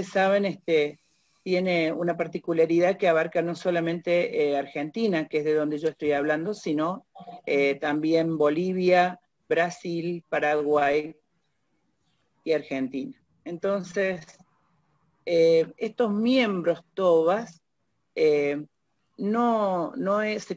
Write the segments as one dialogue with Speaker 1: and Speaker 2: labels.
Speaker 1: ustedes saben, tiene una particularidad que abarca no solamente Argentina, que es de donde yo estoy hablando, sino también Bolivia, Brasil, Paraguay y Argentina. Entonces, estos miembros tobas se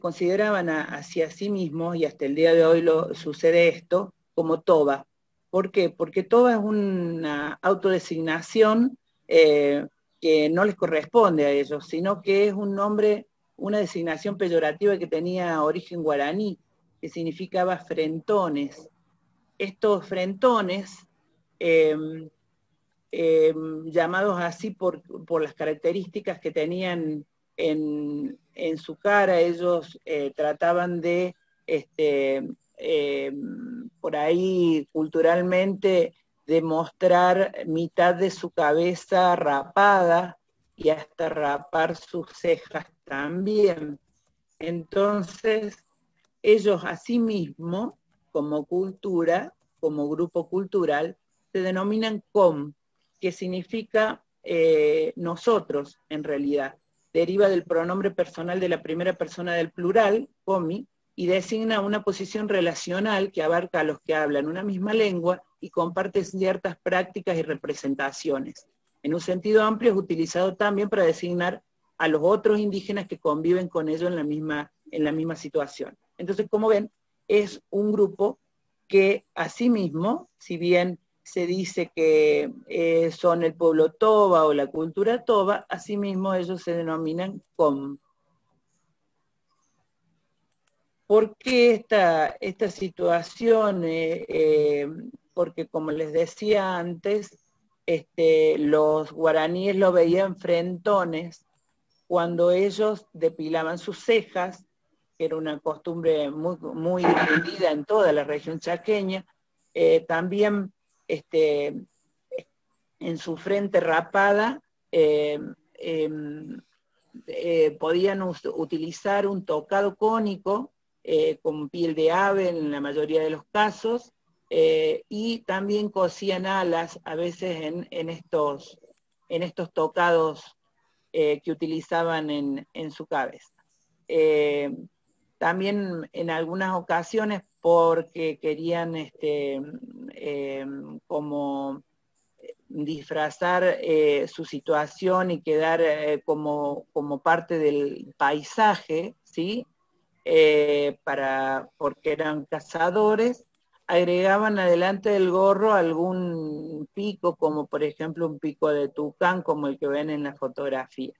Speaker 1: consideraban hacia sí mismos, y hasta el día de hoy sucede esto, como toba. ¿Por qué? Porque toba es una autodesignación que no les corresponde a ellos, sino que es un nombre, una designación peyorativa que tenía origen guaraní, que significaba frentones. Estos frentones, eh, llamados así por las características que tenían en su cara, ellos trataban de, por ahí culturalmente, de mostrar mitad de su cabeza rapada y hasta rapar sus cejas también. Entonces, ellos asimismo, como cultura, como grupo cultural, se denominan com, que significa nosotros en realidad. Deriva del pronombre personal de la primera persona del plural, comi, y designa una posición relacional que abarca a los que hablan una misma lengua y comparten ciertas prácticas y representaciones. En un sentido amplio es utilizado también para designar a los otros indígenas que conviven con ellos en la misma situación. Entonces, como ven, es un grupo que asimismo, si bien se dice que son el pueblo toba o la cultura toba, asimismo ellos se denominan com. ¿Por qué esta situación? Porque como les decía antes, los guaraníes lo veían frentones cuando ellos depilaban sus cejas, que era una costumbre muy, muy difundida en toda la región chaqueña. También en su frente rapada podían utilizar un tocado cónico con piel de ave en la mayoría de los casos, y también cosían alas a veces en estos tocados que utilizaban en su cabeza. También en algunas ocasiones porque querían como disfrazar su situación y quedar como parte del paisaje, ¿sí? Porque eran cazadores, agregaban adelante del gorro algún pico, como por ejemplo un pico de tucán, como el que ven en la fotografía.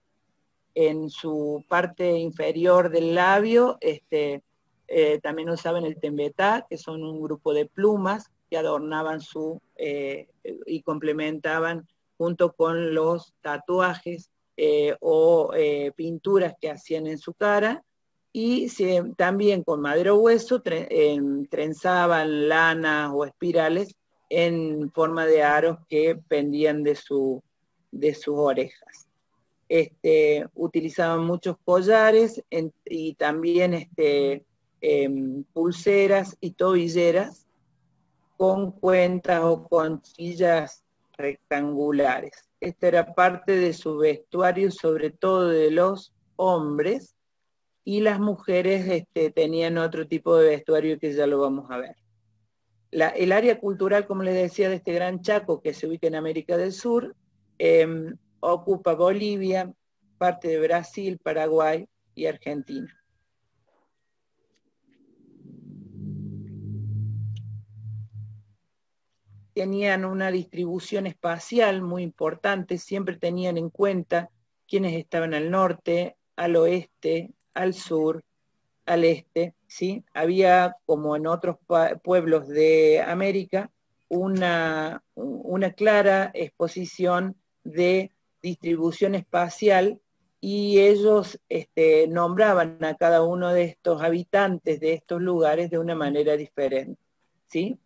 Speaker 1: En su parte inferior del labio también usaban el tembetá, que son un grupo de plumas que adornaban y complementaban junto con los tatuajes o pinturas que hacían en su cara, y también con madero hueso trenzaban lanas o espirales en forma de aros que pendían de sus orejas. Utilizaban muchos collares y también pulseras y tobilleras con cuentas o conchillas rectangulares. Esta era parte de su vestuario, sobre todo de los hombres, y las mujeres tenían otro tipo de vestuario que ya lo vamos a ver. El área cultural, como les decía, de este Gran Chaco, que se ubica en América del Sur, ocupa Bolivia, parte de Brasil, Paraguay y Argentina. Tenían una distribución espacial muy importante, siempre tenían en cuenta quiénes estaban al norte, al oeste, al sur, al este, ¿sí? Había, como en otros pueblos de América, una clara exposición de distribución espacial, y ellos nombraban a cada uno de estos habitantes de estos lugares de una manera diferente, ¿sí?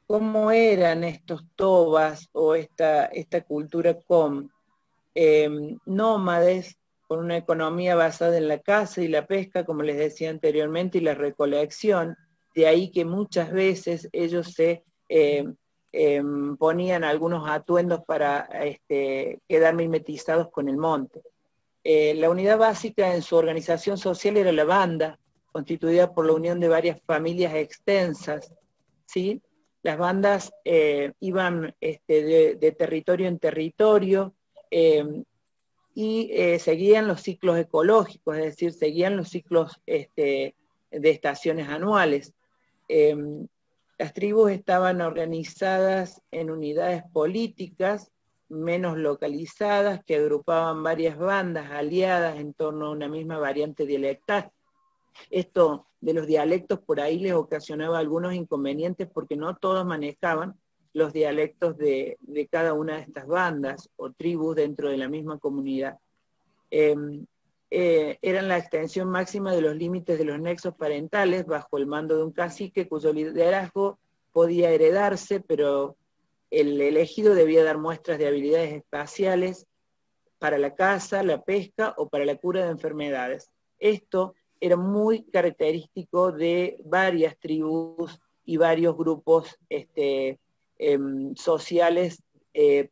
Speaker 1: ¿Cómo eran estos tobas o esta cultura com? Nómades, con una economía basada en la caza y la pesca, como les decía anteriormente, y la recolección. De ahí que muchas veces ellos se ponían algunos atuendos para quedar mimetizados con el monte. La unidad básica en su organización social era la banda, constituida por la unión de varias familias extensas, ¿sí? Las bandas iban de territorio en territorio y seguían los ciclos ecológicos, es decir, seguían los ciclos de estaciones anuales. Las tribus estaban organizadas en unidades políticas menos localizadas que agrupaban varias bandas aliadas en torno a una misma variante dialectal. Esto de los dialectos por ahí les ocasionaba algunos inconvenientes porque no todos manejaban los dialectos de cada una de estas bandas o tribus dentro de la misma comunidad. Eran la extensión máxima de los límites de los nexos parentales bajo el mando de un cacique cuyo liderazgo podía heredarse, pero el elegido debía dar muestras de habilidades espaciales para la caza, la pesca o para la cura de enfermedades. Esto era muy característico de varias tribus y varios grupos sociales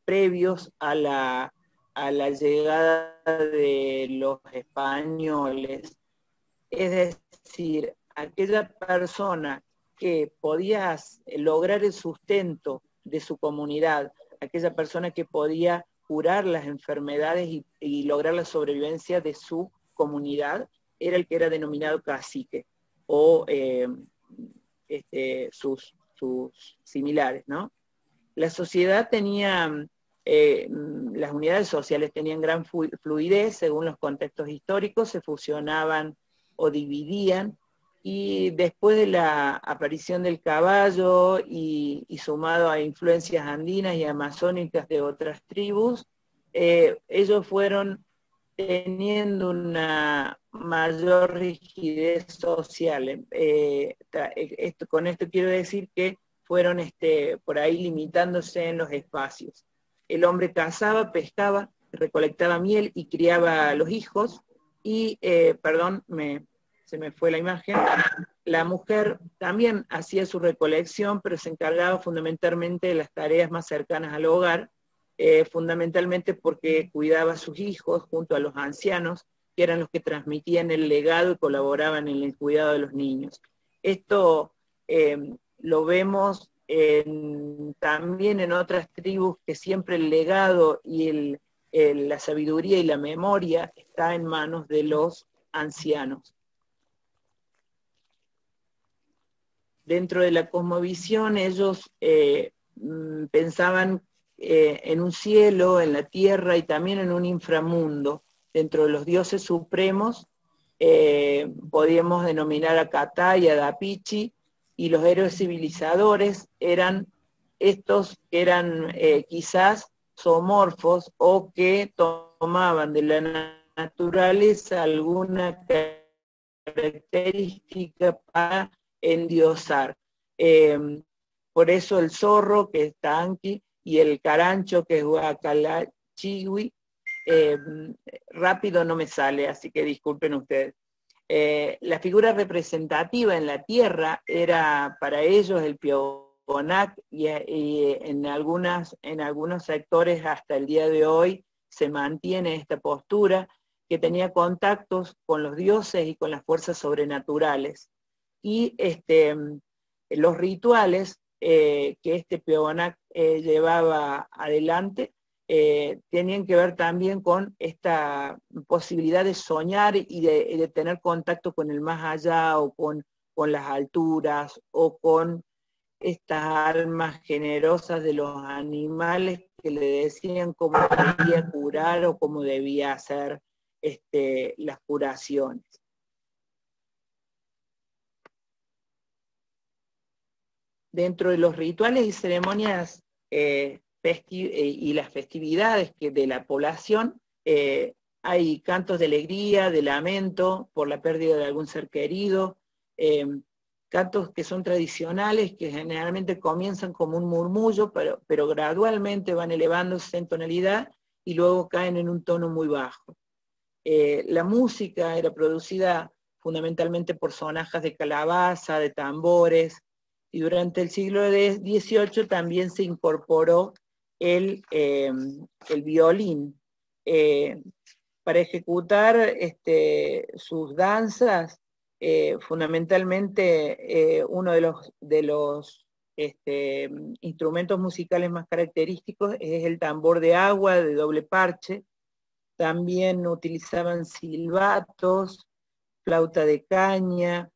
Speaker 1: previos a la llegada de los españoles. Es decir, aquella persona que podía lograr el sustento de su comunidad, aquella persona que podía curar las enfermedades y lograr la sobrevivencia de su comunidad, era el que era denominado cacique, o sus similares, ¿no? La sociedad tenía, las unidades sociales tenían gran fluidez según los contextos históricos, se fusionaban o dividían, y después de la aparición del caballo y sumado a influencias andinas y amazónicas de otras tribus, ellos fueron teniendo una mayor rigidez social. Con esto quiero decir que fueron por ahí limitándose en los espacios. El hombre cazaba, pescaba, recolectaba miel y criaba a los hijos, y, perdón, se me fue la imagen, la mujer también hacía su recolección, pero se encargaba fundamentalmente de las tareas más cercanas al hogar, fundamentalmente porque cuidaba a sus hijos junto a los ancianos, que eran los que transmitían el legado y colaboraban en el cuidado de los niños. Esto lo vemos también en otras tribus, que siempre el legado y la sabiduría y la memoria está en manos de los ancianos. Dentro de la cosmovisión ellos pensaban en un cielo, en la tierra y también en un inframundo. Dentro de los dioses supremos podíamos denominar a Katá y a Dapichi, y los héroes civilizadores eran estos que eran quizás zoomorfos o que tomaban de la naturaleza alguna característica para endiosar. Por eso el zorro, que es Tanqui, y el carancho, que es Huacalachiwi, rápido no me sale, así que disculpen ustedes. La figura representativa en la tierra era para ellos el Piobonac, y en algunos sectores hasta el día de hoy se mantiene esta postura, que tenía contactos con los dioses y con las fuerzas sobrenaturales. Y los rituales que este Piobonac llevaba adelante tenían que ver también con esta posibilidad de soñar y de tener contacto con el más allá, o con las alturas, o con estas almas generosas de los animales que le decían cómo debía curar o cómo debía hacer las curaciones. Dentro de los rituales y ceremonias y las festividades de la población, hay cantos de alegría, de lamento por la pérdida de algún ser querido, cantos que son tradicionales, que generalmente comienzan como un murmullo, pero gradualmente van elevándose en tonalidad y luego caen en un tono muy bajo. La música era producida fundamentalmente por sonajas de calabaza, de tambores, y durante el siglo XVIII también se incorporó el violín. Para ejecutar sus danzas, fundamentalmente uno de los instrumentos musicales más característicos es el tambor de agua de doble parche. También utilizaban silbatos, flauta de caña,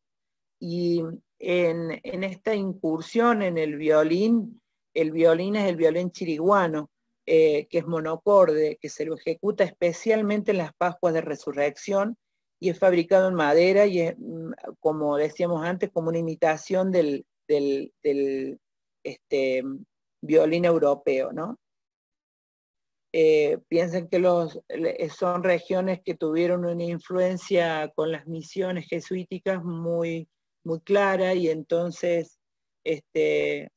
Speaker 1: y en esta incursión en el violín es el violín chiriguano, que es monocorde, que se lo ejecuta especialmente en las Pascuas de Resurrección, y es fabricado en madera y es, como decíamos antes, como una imitación del violín europeo, ¿no? Piensen que son regiones que tuvieron una influencia con las misiones jesuíticas muy, muy clara, y entonces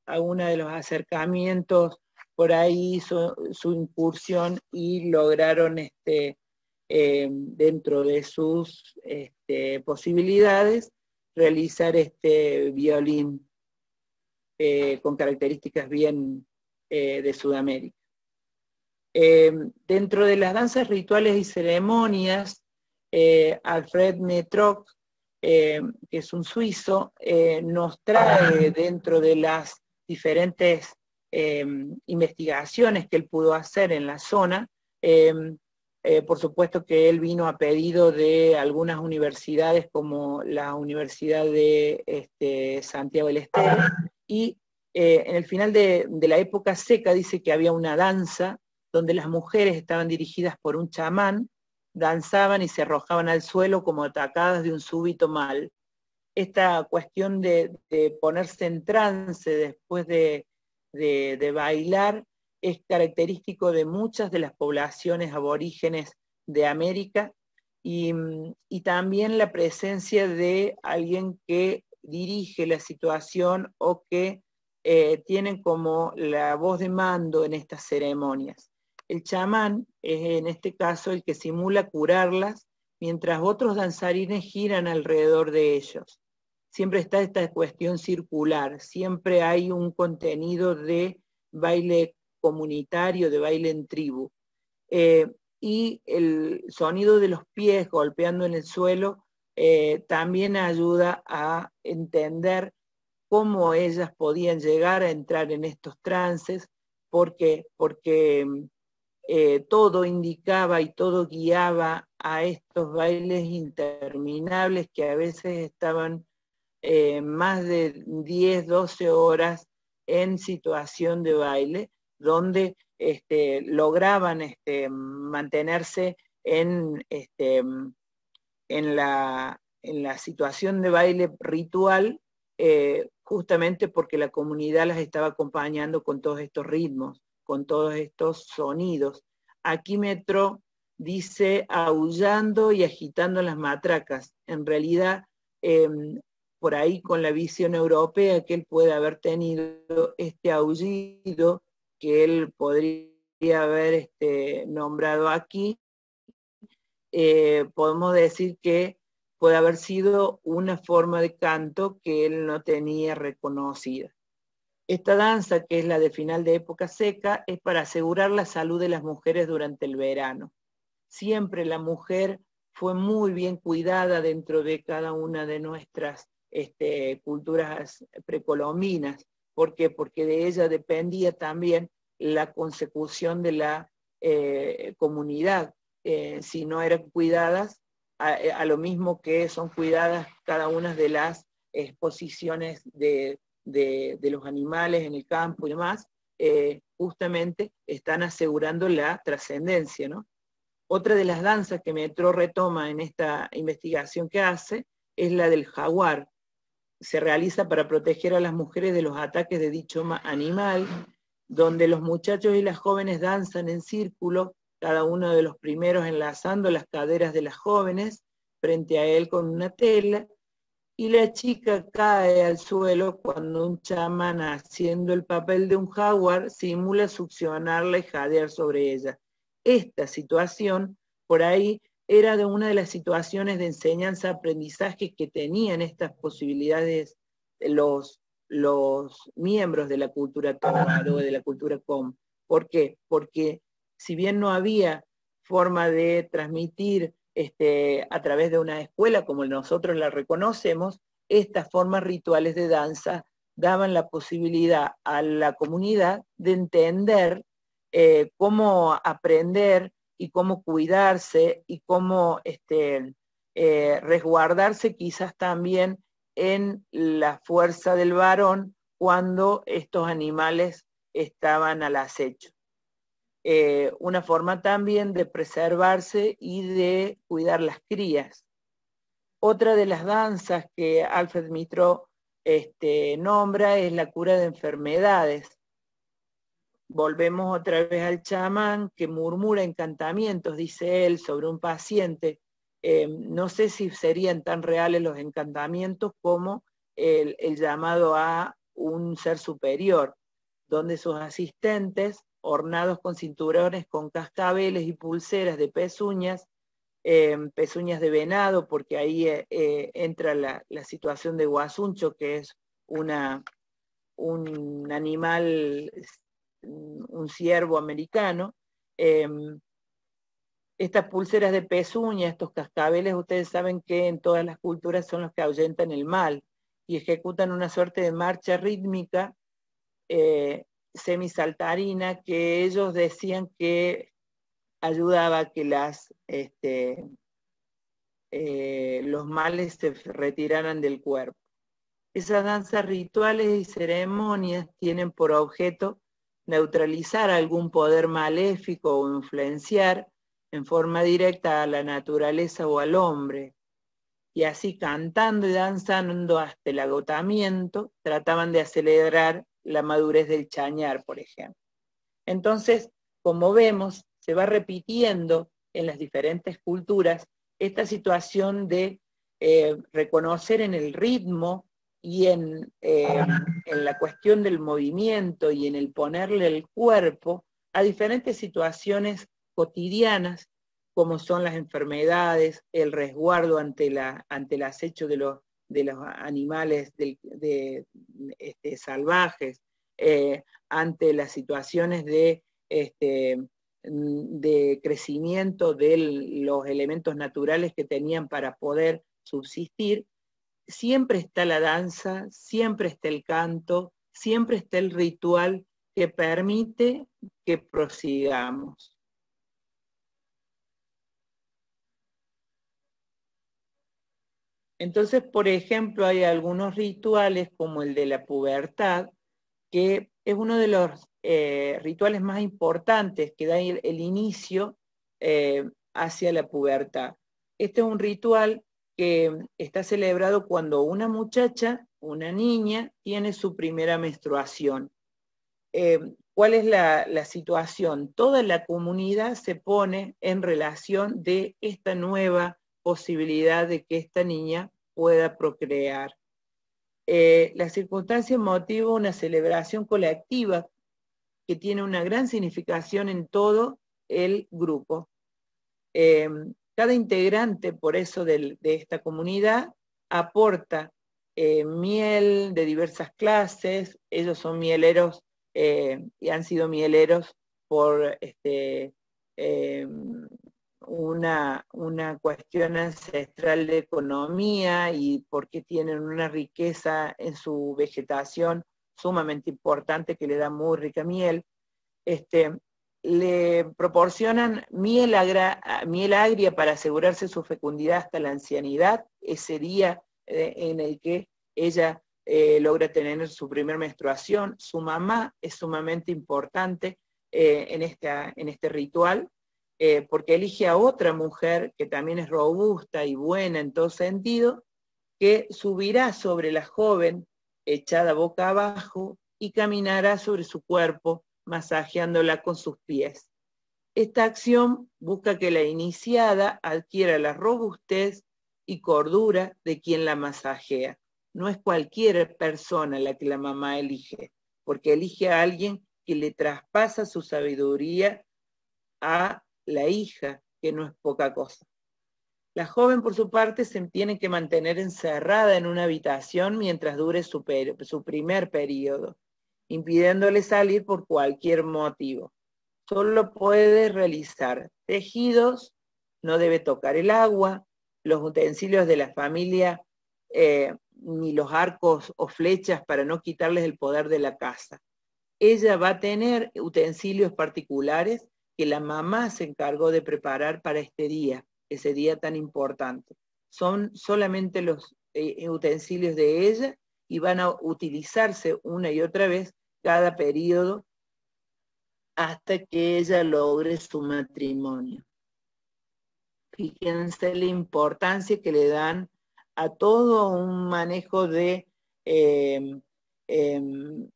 Speaker 1: a uno de los acercamientos por ahí hizo su incursión y lograron dentro de sus posibilidades realizar este violín con características bien de Sudamérica. Dentro de las danzas rituales y ceremonias, Alfred Metrock, que es un suizo, nos trae dentro de las diferentes investigaciones que él pudo hacer en la zona. Por supuesto que él vino a pedido de algunas universidades como la Universidad de Santiago del Estero, y en el final de la época seca dice que había una danza donde las mujeres estaban dirigidas por un chamán, danzaban y se arrojaban al suelo como atacadas de un súbito mal. Esta cuestión de ponerse en trance después de bailar es característico de muchas de las poblaciones aborígenes de América, y también la presencia de alguien que dirige la situación o que tienen como la voz de mando en estas ceremonias. El chamán es en este caso el que simula curarlas, mientras otros danzarines giran alrededor de ellos. Siempre está esta cuestión circular, siempre hay un contenido de baile comunitario, de baile en tribu. Y el sonido de los pies golpeando en el suelo también ayuda a entender cómo ellas podían llegar a entrar en estos trances, porque todo indicaba y todo guiaba a estos bailes interminables que a veces estaban más de 10, 12 horas en situación de baile, donde lograban mantenerse en la situación de baile ritual, justamente porque la comunidad las estaba acompañando con todos estos ritmos, con todos estos sonidos. Aquí Metro dice aullando y agitando las matracas. En realidad, por ahí con la visión europea que él puede haber tenido, este aullido que él podría haber nombrado aquí, podemos decir que puede haber sido una forma de canto que él no tenía reconocida. Esta danza, que es la de final de época seca, es para asegurar la salud de las mujeres durante el verano. Siempre la mujer fue muy bien cuidada dentro de cada una de nuestras culturas precolombinas. ¿Por qué? Porque de ella dependía también la consecución de la comunidad. Si no eran cuidadas, a lo mismo que son cuidadas cada una de las exposiciones de los animales en el campo y demás, justamente están asegurando la trascendencia, ¿no? Otra de las danzas que Metro retoma en esta investigación que hace es la del jaguar. Se realiza para proteger a las mujeres de los ataques de dicho animal, donde los muchachos y las jóvenes danzan en círculo, cada uno de los primeros enlazando las caderas de las jóvenes frente a él con una tela, y la chica cae al suelo cuando un chamán, haciendo el papel de un jaguar, simula succionarla y jadear sobre ella. Esta situación, por ahí, era de una de las situaciones de enseñanza-aprendizaje que tenían estas posibilidades los los miembros de la cultura Tongva de la cultura Com. ¿Por qué? Porque si bien no había forma de transmitir a través de una escuela como nosotros la reconocemos, estas formas rituales de danza daban la posibilidad a la comunidad de entender cómo aprender y cómo cuidarse y cómo resguardarse quizás también en la fuerza del varón cuando estos animales estaban al acecho. Una forma también de preservarse y de cuidar las crías. Otra de las danzas que Alfred Mitro nombra es la cura de enfermedades. Volvemos otra vez al chamán que murmura encantamientos, dice él, sobre un paciente. No sé si serían tan reales los encantamientos como el llamado a un ser superior, donde sus asistentes, ornados con cinturones, con cascabeles y pulseras de pezuñas de venado, porque ahí entra la situación de guasuncho, que es un animal, un ciervo americano. Estas pulseras de pezuña, estos cascabeles, ustedes saben que en todas las culturas son los que ahuyentan el mal y ejecutan una suerte de marcha rítmica semisaltarina que ellos decían que ayudaba a que los males se retiraran del cuerpo. Esas danzas rituales y ceremonias tienen por objeto neutralizar algún poder maléfico o influenciar en forma directa a la naturaleza o al hombre. Y así, cantando y danzando hasta el agotamiento, trataban de acelerar la madurez del chañar, por ejemplo. Entonces, como vemos, se va repitiendo en las diferentes culturas esta situación de reconocer en el ritmo y en la cuestión del movimiento y en el ponerle el cuerpo a diferentes situaciones cotidianas, como son las enfermedades, el resguardo ante el acecho de los animales salvajes, ante las situaciones de crecimiento de los elementos naturales que tenían para poder subsistir. Siempre está la danza, siempre está el canto, siempre está el ritual que permite que prosigamos. Entonces, por ejemplo, hay algunos rituales como el de la pubertad, que es uno de los rituales más importantes que da el inicio hacia la pubertad. Este es un ritual que está celebrado cuando una muchacha, una niña, tiene su primera menstruación. ¿Cuál es la situación? Toda la comunidad se pone en relación de esta nueva posibilidad de que esta niña pueda procrear. La circunstancia motiva una celebración colectiva que tiene una gran significación en todo el grupo. Cada integrante, por eso, de esta comunidad aporta miel de diversas clases. Ellos son mieleros y han sido mieleros por una cuestión ancestral de economía y porque tienen una riqueza en su vegetación sumamente importante que le da muy rica miel. Le proporcionan miel agria para asegurarse su fecundidad hasta la ancianidad, ese día en el que ella logra tener su primer menstruación. Su mamá es sumamente importante en este ritual, porque elige a otra mujer que también es robusta y buena en todo sentido, que subirá sobre la joven echada boca abajo y caminará sobre su cuerpo, masajeándola con sus pies. Esta acción busca que la iniciada adquiera la robustez y cordura de quien la masajea. No es cualquier persona la que la mamá elige, porque elige a alguien que le traspasa su sabiduría a la hija, que no es poca cosa. La joven, por su parte, se tiene que mantener encerrada en una habitación mientras dure su primer periodo, impidiéndole salir por cualquier motivo. Solo puede realizar tejidos, no debe tocar el agua, los utensilios de la familia, ni los arcos o flechas para no quitarles el poder de la casa. Ella va a tener utensilios particulares que la mamá se encargó de preparar para este día, ese día tan importante. Son solamente los utensilios de ella y van a utilizarse una y otra vez cada periodo hasta que ella logre su matrimonio. Fíjense la importancia que le dan a todo un manejo de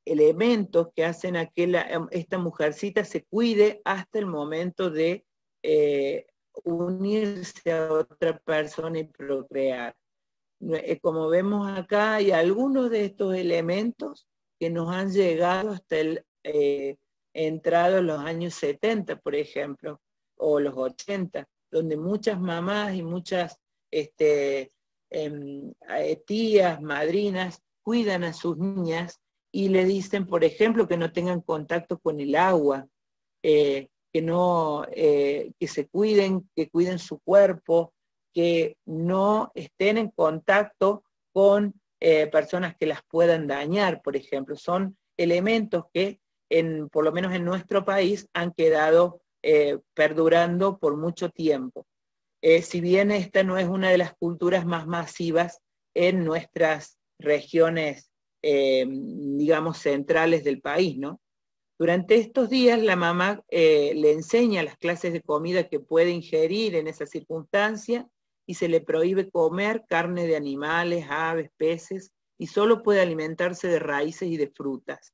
Speaker 1: elementos que hacen a que esta mujercita se cuide hasta el momento de unirse a otra persona y procrear. Como vemos acá, hay algunos de estos elementos que nos han llegado hasta el entrado en los años 70, por ejemplo, o los 80, donde muchas mamás y muchas tías, madrinas, cuidan a sus niñas y le dicen, por ejemplo, que no tengan contacto con el agua, que se cuiden, que cuiden su cuerpo, que no estén en contacto con personas que las puedan dañar, por ejemplo. Son elementos que, por lo menos en nuestro país, han quedado perdurando por mucho tiempo. Si bien esta no es una de las culturas más masivas en nuestras regiones, digamos, centrales del país, ¿no? Durante estos días la mamá le enseña las clases de comida que puede ingerir en esa circunstancia y se le prohíbe comer carne de animales, aves, peces, y solo puede alimentarse de raíces y de frutas.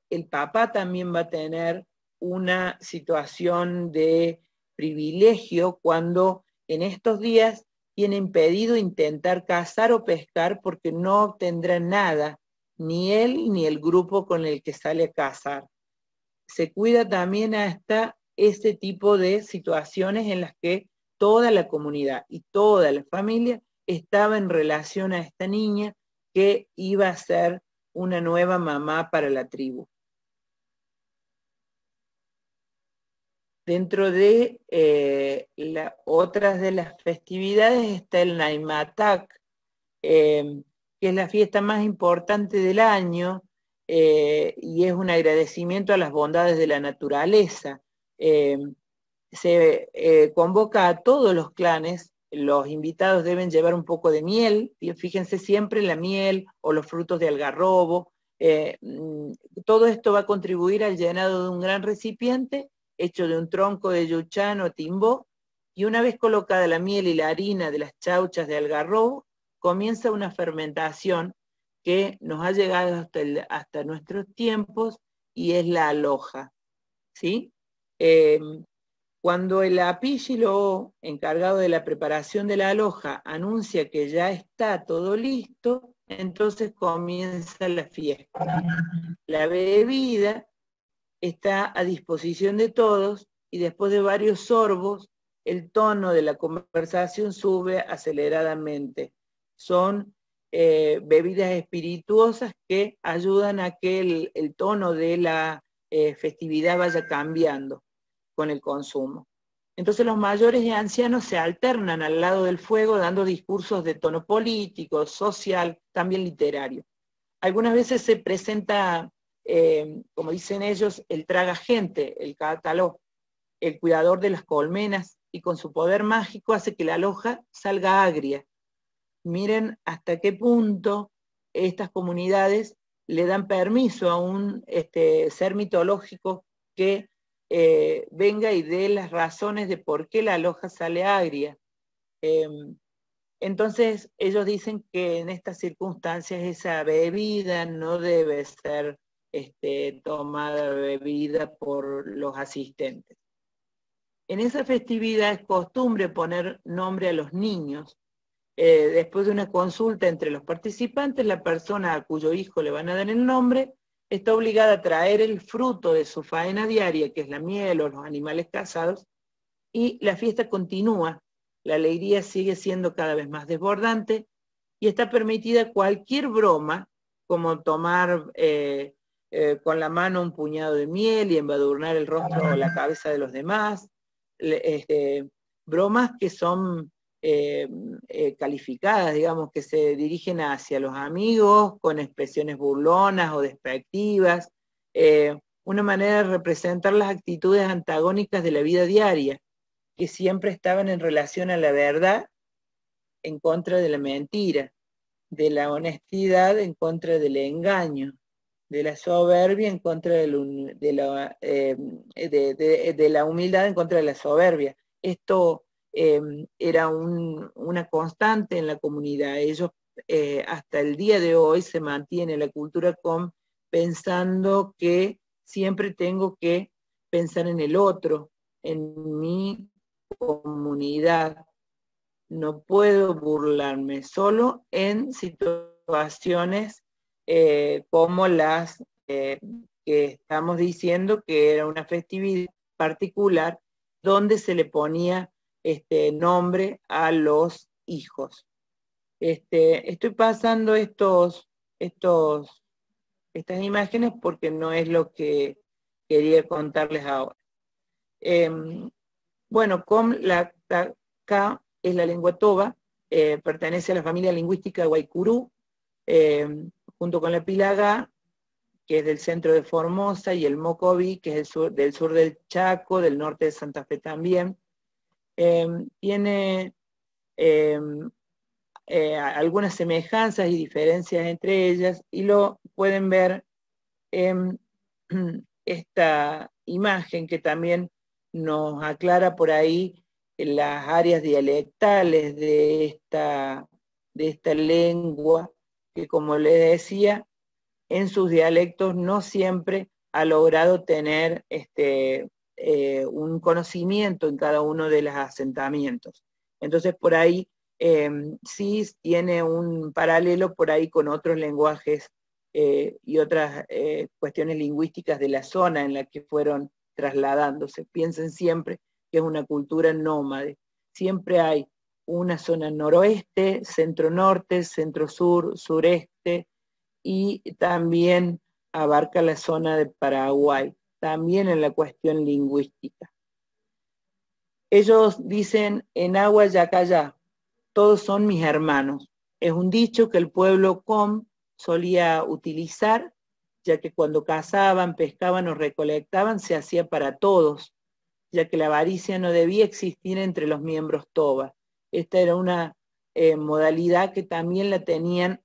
Speaker 1: El papá también va a tener una situación de privilegio cuando en estos días tiene impedido intentar cazar o pescar porque no obtendrá nada, ni él ni el grupo con el que sale a cazar. Se cuida también hasta este tipo de situaciones en las que toda la comunidad y toda la familia estaba en relación a esta niña que iba a ser una nueva mamá para la tribu. Dentro de otras de las festividades está el Naimatak, que es la fiesta más importante del año, y es un agradecimiento a las bondades de la naturaleza. Se convoca a todos los clanes, los invitados deben llevar un poco de miel, fíjense siempre la miel o los frutos de algarrobo, todo esto va a contribuir al llenado de un gran recipiente hecho de un tronco de yuchán o timbó, y una vez colocada la miel y la harina de las chauchas de algarrobo, comienza una fermentación que nos ha llegado hasta nuestros tiempos y es la aloja, ¿sí? Cuando el apígilo encargado de la preparación de la aloja anuncia que ya está todo listo, entonces comienza la fiesta. La bebida está a disposición de todos y después de varios sorbos, el tono de la conversación sube aceleradamente. Son bebidas espirituosas que ayudan a que el tono de la festividad vaya cambiando con el consumo. Entonces los mayores y ancianos se alternan al lado del fuego dando discursos de tono político, social, también literario. Algunas veces se presenta, como dicen ellos, el traga gente, el cátaló, el cuidador de las colmenas, y con su poder mágico hace que la aloja salga agria. Miren hasta qué punto estas comunidades le dan permiso a un ser mitológico que venga y dé las razones de por qué la aloja sale agria. Entonces ellos dicen que en estas circunstancias esa bebida no debe ser tomada bebida por los asistentes. En esa festividad es costumbre poner nombre a los niños. Después de una consulta entre los participantes, la persona a cuyo hijo le van a dar el nombre está obligada a traer el fruto de su faena diaria, que es la miel o los animales cazados, y la fiesta continúa La alegría sigue siendo cada vez más desbordante y está permitida cualquier broma, como tomar con la mano un puñado de miel y embadurnar el rostro o la cabeza de los demás, bromas que son calificadas, digamos, que se dirigen hacia los amigos con expresiones burlonas o despectivas, una manera de representar las actitudes antagónicas de la vida diaria, que siempre estaban en relación a la verdad en contra de la mentira, de la honestidad en contra del engaño, de la soberbia en contra de la humildad en contra de la soberbia. Esto era una constante en la comunidad. Ellos hasta el día de hoy se mantiene la cultura com pensando que siempre tengo que pensar en el otro, en mi comunidad. No puedo burlarme, solo en situaciones como las que estamos diciendo que era una festividad particular donde se le ponía nombre a los hijos. Estoy pasando estas imágenes porque no es lo que quería contarles ahora. Bueno, com la K es la lengua toba, pertenece a la familia lingüística de Guaycurú, junto con la Pilaga, que es del centro de Formosa, y el Mocoví, que es del sur del Chaco, del norte de Santa Fe también. Tiene algunas semejanzas y diferencias entre ellas, y lo pueden ver en esta imagen que también nos aclara por ahí las áreas dialectales de esta lengua, que como les decía, en sus dialectos no siempre ha logrado tener un conocimiento en cada uno de los asentamientos. Entonces por ahí sí tiene un paralelo por ahí con otros lenguajes y otras cuestiones lingüísticas de la zona en la que fueron trasladándose. Piensen siempre que es una cultura nómade. Siempre hay una zona noroeste, centro-norte, centro-sur, sureste, y también abarca la zona de Paraguay, también en la cuestión lingüística. Ellos dicen en agua yacayá, todos son mis hermanos. Es un dicho que el pueblo com solía utilizar, ya que cuando cazaban, pescaban o recolectaban se hacía para todos, ya que la avaricia no debía existir entre los miembros toba. Esta era una modalidad que también la tenían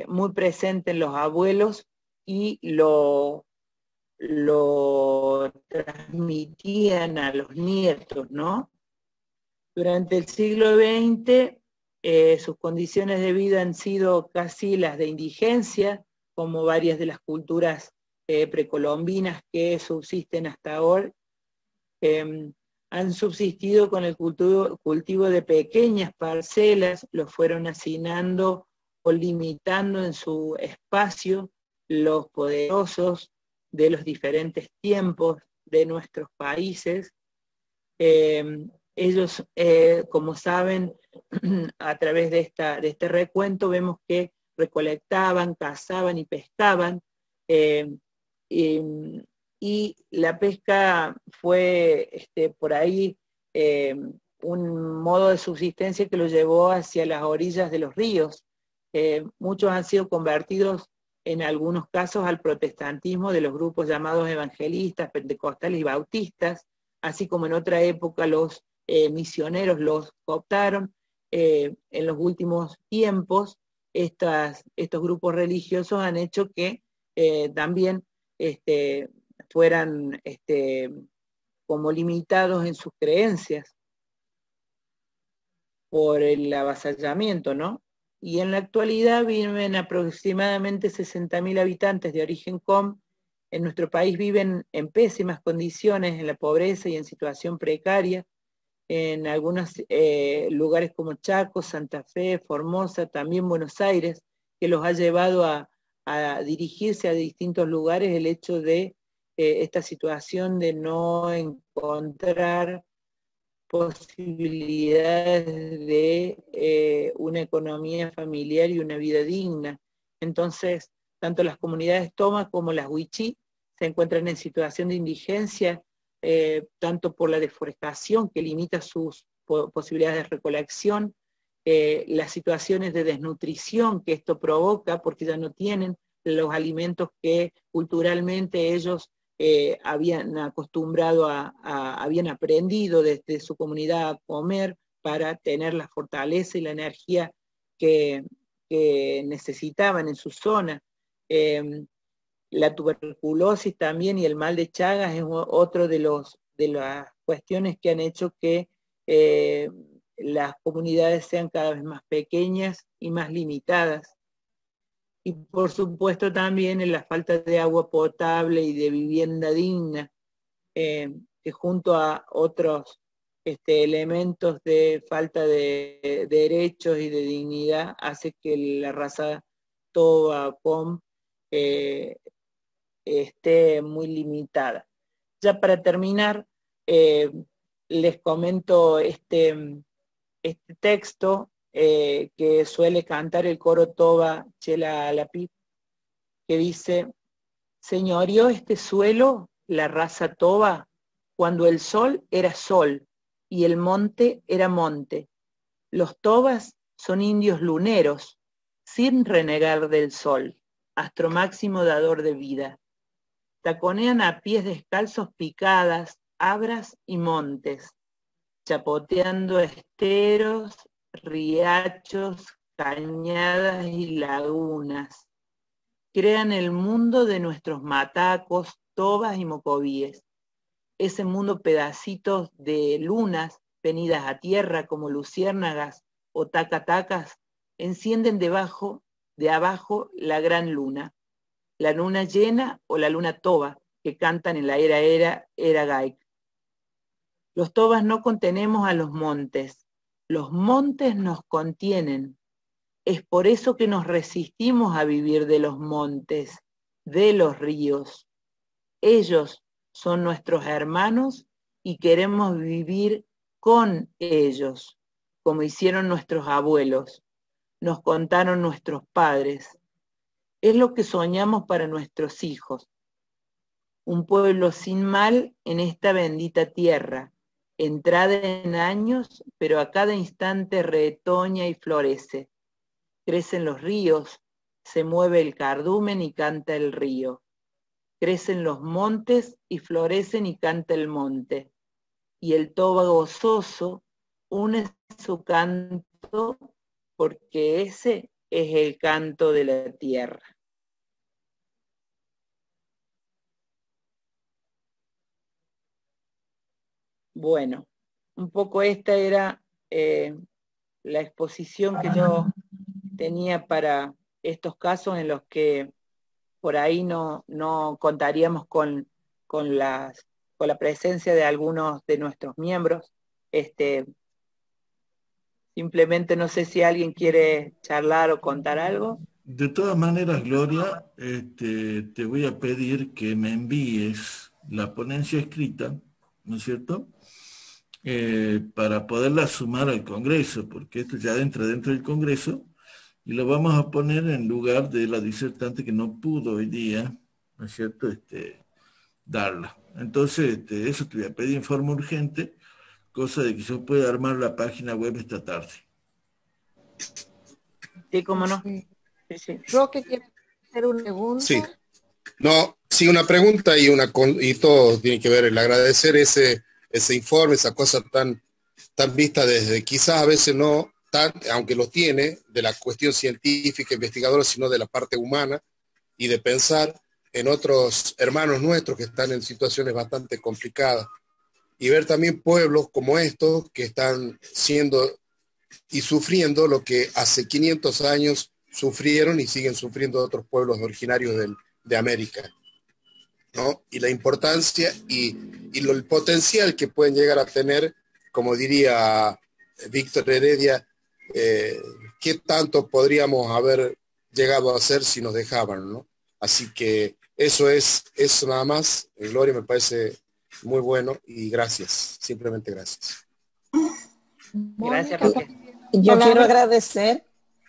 Speaker 1: muy presente en los abuelos y lo transmitían a los nietos, ¿no? Durante el siglo XX, sus condiciones de vida han sido casi las de indigencia, como varias de las culturas precolombinas que subsisten hasta ahora. Han subsistido con el cultivo de pequeñas parcelas, los fueron asignando o limitando en su espacio los poderosos de los diferentes tiempos de nuestros países. Ellos, como saben, a través de este recuento vemos que recolectaban, cazaban y pescaban, y la pesca fue por ahí un modo de subsistencia que lo llevó hacia las orillas de los ríos. Muchos han sido convertidos en algunos casos al protestantismo de los grupos llamados evangelistas, pentecostales y bautistas, así como en otra época los misioneros los cooptaron. En los últimos tiempos estos grupos religiosos han hecho que también fueran como limitados en sus creencias por el avasallamiento, ¿no? Y en la actualidad viven aproximadamente 60.000 habitantes de origen com. En nuestro país viven en pésimas condiciones, en la pobreza y en situación precaria. En algunos lugares como Chaco, Santa Fe, Formosa, también Buenos Aires, que los ha llevado a dirigirse a distintos lugares el hecho de esta situación de no encontrar posibilidades de una economía familiar y una vida digna. Entonces, tanto las comunidades Toma como las Wichí se encuentran en situación de indigencia, tanto por la deforestación que limita sus posibilidades de recolección, las situaciones de desnutrición que esto provoca porque ya no tienen los alimentos que culturalmente ellos habían acostumbrado habían aprendido desde su comunidad a comer para tener la fortaleza y la energía que necesitaban en su zona. La tuberculosis también y el mal de Chagas es otro de las cuestiones que han hecho que las comunidades sean cada vez más pequeñas y más limitadas. Y por supuesto también en la falta de agua potable y de vivienda digna, que junto a otros elementos de falta de derechos y de dignidad hace que la raza Toba Pom esté muy limitada. Ya para terminar, les comento este texto que suele cantar el coro Toba Chela Alapit, que dice: señoreó este suelo la raza Toba cuando el sol era sol y el monte era monte. Los Tobas son indios luneros, sin renegar del sol, astro máximo dador de vida. Taconean a pies descalzos picadas, abras y montes, chapoteando esteros, riachos, cañadas y lagunas. Crean el mundo de nuestros matacos, tobas y mocovíes. Ese mundo pedacitos de lunas venidas a tierra como luciérnagas o tacatacas encienden de abajo la gran luna. La luna llena o la luna toba que cantan en la era gaik. Los tobas no contenemos a los montes nos contienen. Es por eso que nos resistimos a vivir de los montes, de los ríos. Ellos son nuestros hermanos y queremos vivir con ellos, como hicieron nuestros abuelos, nos contaron nuestros padres. Es lo que soñamos para nuestros hijos. Un pueblo sin mal en esta bendita tierra, entrada en años, pero a cada instante retoña y florece. Crecen los ríos, se mueve el cardumen y canta el río. Crecen los montes y florecen y canta el monte. Y el toba gozoso une su canto porque ese es el canto de la tierra. Bueno, un poco esta era la exposición que yo tenía para estos casos en los que por ahí no contaríamos con la presencia de algunos de nuestros miembros. Simplemente no sé si alguien quiere charlar o contar algo.
Speaker 2: De todas maneras, Gloria, te voy a pedir que me envíes la ponencia escrita, ¿no es cierto? Para poderla sumar al Congreso, porque esto ya entra dentro del Congreso y lo vamos a poner en lugar de la disertante que no pudo hoy día, ¿no es cierto?, darla. Entonces, eso te voy a pedir en forma urgente, cosa de que yo pueda armar la página web esta tarde.
Speaker 1: Sí, cómo no.
Speaker 3: Sí.
Speaker 1: Sí, sí.
Speaker 3: Roque quiere hacer una pregunta.
Speaker 4: Sí. No, sí, una pregunta y todo tiene que ver, el agradecer ese informe, esa cosa tan vista desde, quizás a veces no tan, aunque lo tiene, de la cuestión científica, investigadora, sino de la parte humana y de pensar en otros hermanos nuestros que están en situaciones bastante complicadas y ver también pueblos como estos que están siendo y sufriendo lo que hace 500 años sufrieron y siguen sufriendo otros pueblos originarios de América, ¿no? Y la importancia y el potencial que pueden llegar a tener, como diría Víctor Heredia, qué tanto podríamos haber llegado a hacer si nos dejaban, ¿no? Así que eso nada más. Gloria, me parece muy bueno y gracias, simplemente gracias.
Speaker 1: Gracias
Speaker 3: Mónica,
Speaker 1: porque
Speaker 3: yo quiero
Speaker 5: Palabra.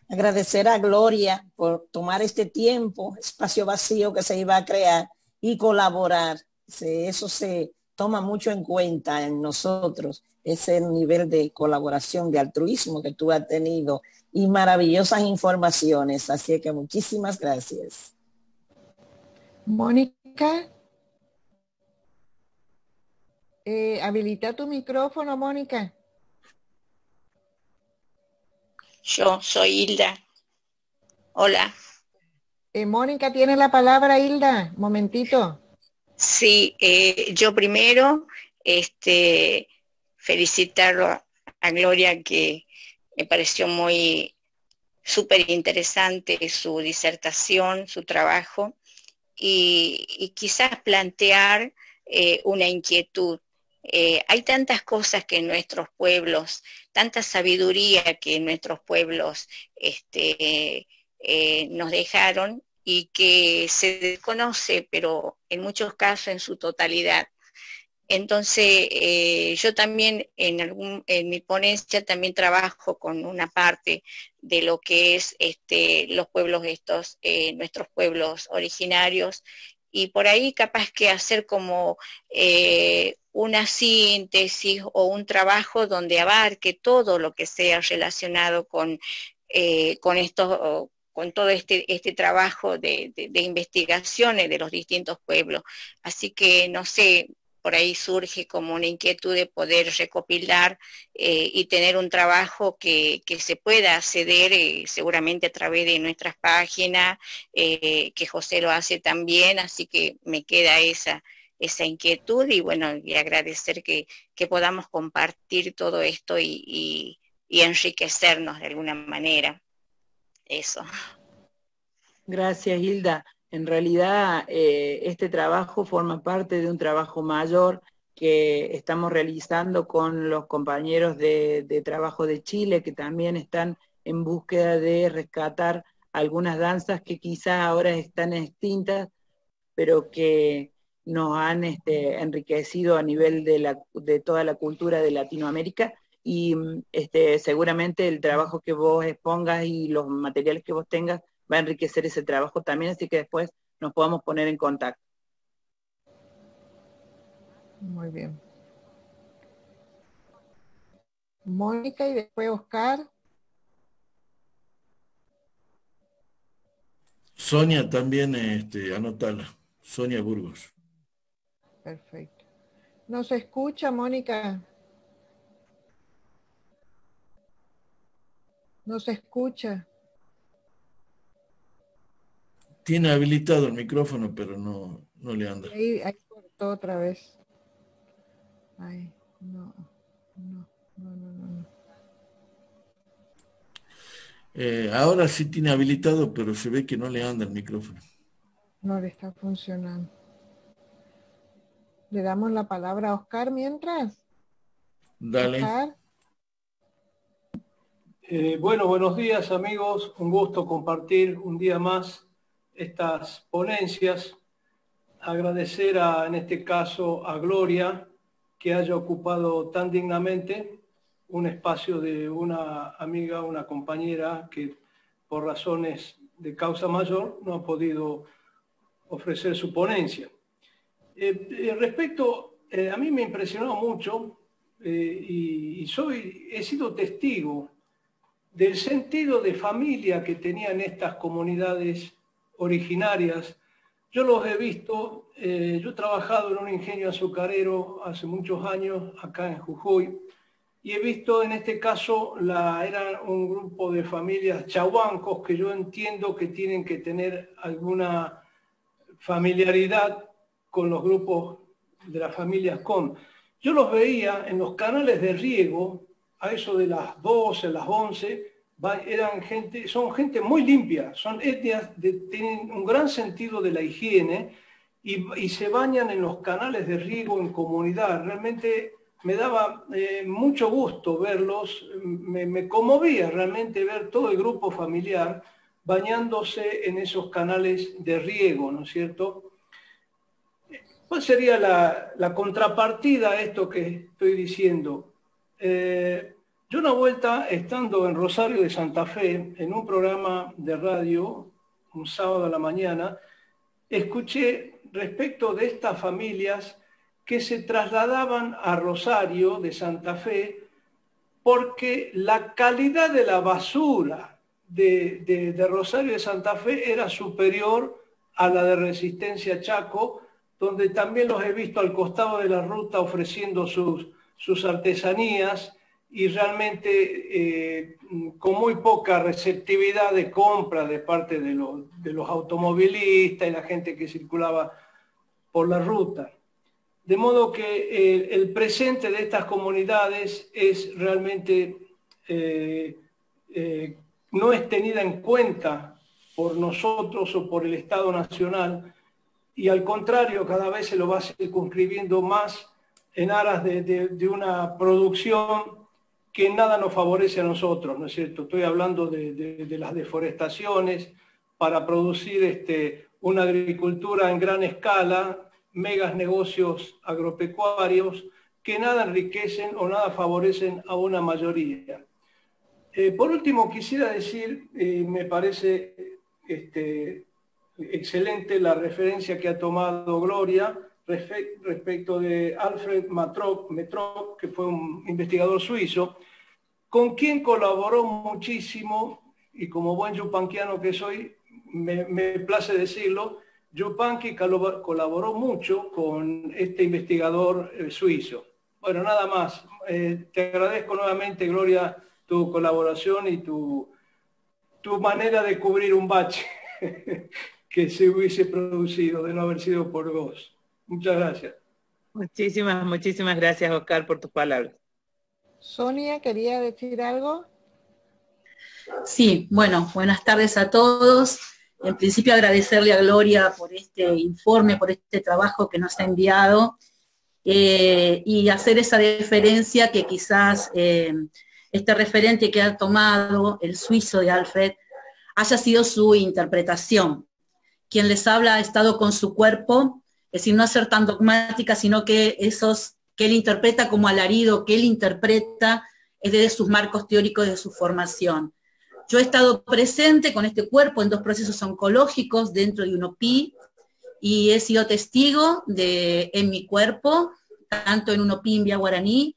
Speaker 3: agradecer a Gloria por tomar este tiempo, espacio vacío que se iba a crear y colaborar. Eso se toma mucho en cuenta en nosotros, ese nivel de colaboración, de altruismo que tú has tenido y maravillosas informaciones. Así que muchísimas gracias.
Speaker 5: Mónica, habilita tu micrófono, Mónica.
Speaker 6: Yo soy Hilda. Hola.
Speaker 5: Mónica tiene la palabra, Hilda. Momentito.
Speaker 6: Sí, yo primero felicitarlo a Gloria, que me pareció muy súper interesante su disertación, su trabajo, y quizás plantear una inquietud. Hay tantas cosas que en nuestros pueblos, tanta sabiduría que en nuestros pueblos nos dejaron y que se desconoce, pero en muchos casos en su totalidad. Entonces, yo también en mi ponencia también trabajo con una parte de lo que es los pueblos estos, nuestros pueblos originarios, y por ahí capaz que hacer como una síntesis o un trabajo donde abarque todo lo que sea relacionado con estos, con todo este trabajo de investigaciones de los distintos pueblos. Así que, no sé, por ahí surge como una inquietud de poder recopilar y tener un trabajo que se pueda acceder seguramente a través de nuestras páginas, que José lo hace también, así que me queda esa inquietud y bueno, y agradecer que podamos compartir todo esto y enriquecernos de alguna manera. Eso.
Speaker 1: gracias, Hilda. En realidad, este trabajo forma parte de un trabajo mayor que estamos realizando con los compañeros de trabajo de Chile, que también están en búsqueda de rescatar algunas danzas que quizás ahora están extintas, pero que nos han enriquecido a nivel de toda la cultura de Latinoamérica, y seguramente el trabajo que vos expongas y los materiales que vos tengas va a enriquecer ese trabajo también, así que después nos podamos poner en contacto.
Speaker 5: Muy bien. Mónica y después Oscar.
Speaker 2: Sonia también, anótala. Sonia Burgos.
Speaker 5: Perfecto. ¿No se escucha, Mónica? No se escucha.
Speaker 2: Tiene habilitado el micrófono, pero no le anda.
Speaker 5: Ahí cortó otra vez. Ay, no.
Speaker 2: Ahora sí tiene habilitado, pero se ve que no le anda el micrófono.
Speaker 5: No le está funcionando. Le damos la palabra a Oscar mientras.
Speaker 2: Dale.
Speaker 5: Oscar.
Speaker 7: Bueno, buenos días amigos, un gusto compartir un día más estas ponencias. Agradecer en este caso a Gloria que haya ocupado tan dignamente un espacio de una amiga, una compañera que por razones de causa mayor no ha podido ofrecer su ponencia. A mí me impresionó mucho y he sido testigo del sentido de familia que tenían estas comunidades originarias. Yo los he visto, yo he trabajado en un ingenio azucarero hace muchos años acá en Jujuy y he visto en este caso, era un grupo de familias chahuancos que yo entiendo que tienen que tener alguna familiaridad con los grupos de las familias Com. Yo los veía en los canales de riego, a eso de las 12, las 11, son gente muy limpia, son etnias, tienen un gran sentido de la higiene y se bañan en los canales de riego en comunidad. Realmente me daba mucho gusto verlos, me conmovía realmente ver todo el grupo familiar bañándose en esos canales de riego, ¿no es cierto? ¿Cuál sería la contrapartida a esto que estoy diciendo? Yo una vuelta, estando en Rosario de Santa Fe, en un programa de radio, un sábado a la mañana, escuché respecto de estas familias que se trasladaban a Rosario de Santa Fe porque la calidad de la basura de Rosario de Santa Fe era superior a la de Resistencia Chaco, donde también los he visto al costado de la ruta ofreciendo sus artesanías y realmente con muy poca receptividad de compra de parte de los automovilistas y la gente que circulaba por la ruta. De modo que el presente de estas comunidades es realmente, no es tenida en cuenta por nosotros o por el Estado Nacional, y al contrario, cada vez se lo va circunscribiendo más en aras de una producción que nada nos favorece a nosotros, ¿no es cierto? Estoy hablando de las deforestaciones para producir una agricultura en gran escala, megas negocios agropecuarios que nada enriquecen o nada favorecen a una mayoría. Por último, quisiera decir, me parece excelente la referencia que ha tomado Gloria respecto de Alfred Metrock, que fue un investigador suizo, con quien colaboró muchísimo, y como buen yupanquiano que soy, me place decirlo, Yupanqui colaboró mucho con este investigador suizo. Bueno, nada más. Te agradezco nuevamente, Gloria, tu colaboración y tu manera de cubrir un bache que se hubiese producido de no haber sido por vos. Muchas gracias.
Speaker 1: Muchísimas gracias, Oscar, por tus palabras.
Speaker 5: Sonia, ¿quería decir algo?
Speaker 8: Sí, bueno, buenas tardes a todos. En principio agradecerle a Gloria por este informe, por este trabajo que nos ha enviado y hacer esa deferencia que quizás este referente que ha tomado, el suizo de Alfred, haya sido su interpretación. Quien les habla ha estado con su cuerpo, es decir, no ser tan dogmática, sino que esos que él interpreta como alarido, que él interpreta es desde sus marcos teóricos, de su formación. Yo he estado presente con este cuerpo en 2 procesos oncológicos dentro de un OPI y he sido testigo en mi cuerpo, tanto en un OPI en Vía Guaraní,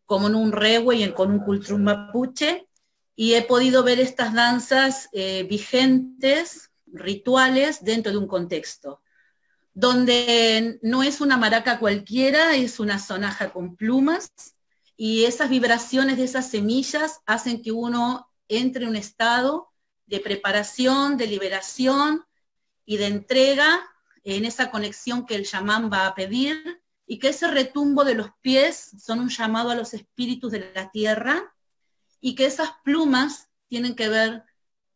Speaker 8: como en un rewe y con un cultrum mapuche, y he podido ver estas danzas vigentes, rituales, dentro de un contexto, donde no es una maraca cualquiera, es una sonaja con plumas, y esas vibraciones de esas semillas hacen que uno entre en un estado de preparación, de liberación y de entrega en esa conexión que el chamán va a pedir, y que ese retumbo de los pies son un llamado a los espíritus de la tierra, y que esas plumas tienen que ver